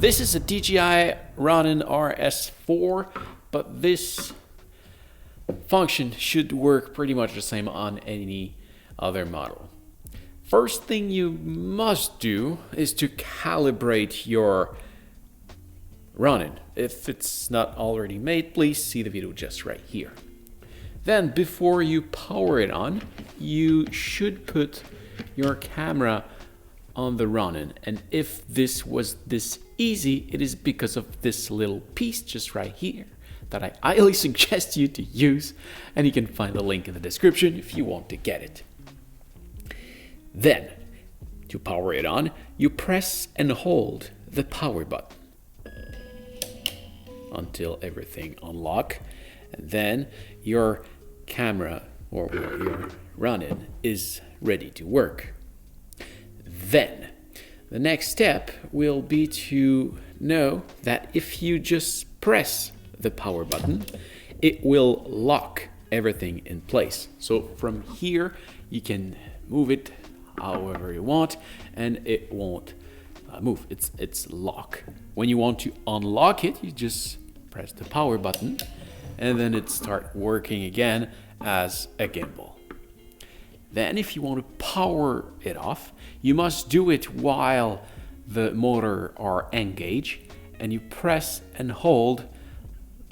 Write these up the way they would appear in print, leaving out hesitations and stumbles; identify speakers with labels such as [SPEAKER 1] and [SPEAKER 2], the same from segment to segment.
[SPEAKER 1] This is a DJI Ronin RS4, but this function should work pretty much the same on any other model. First thing you must do is to calibrate your Ronin. If it's not already made, please see the video just right here. Then before you power it on, you should put your camera on the Ronin. And if this was this easy, it is because of this little piece just right here that I highly suggest you to use, and you can find the link in the description if you want to get it. Then, to power it on, you press and hold the power button until everything unlocks, and then your camera or your Ronin is ready to work. Then, the next step will be to know that if you just press the power button, it will lock everything in place. So from here, you can move it however you want, and it won't move. It's locked. When you want to unlock it, you just press the power button, and then it starts working again as a gimbal. Then if you want to power it off, you must do it while the motor are engaged, and you press and hold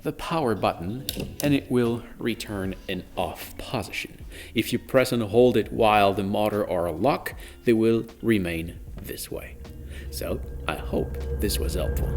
[SPEAKER 1] the power button and it will return in off position. If you press and hold it while the motor are locked, they will remain this way. So I hope this was helpful.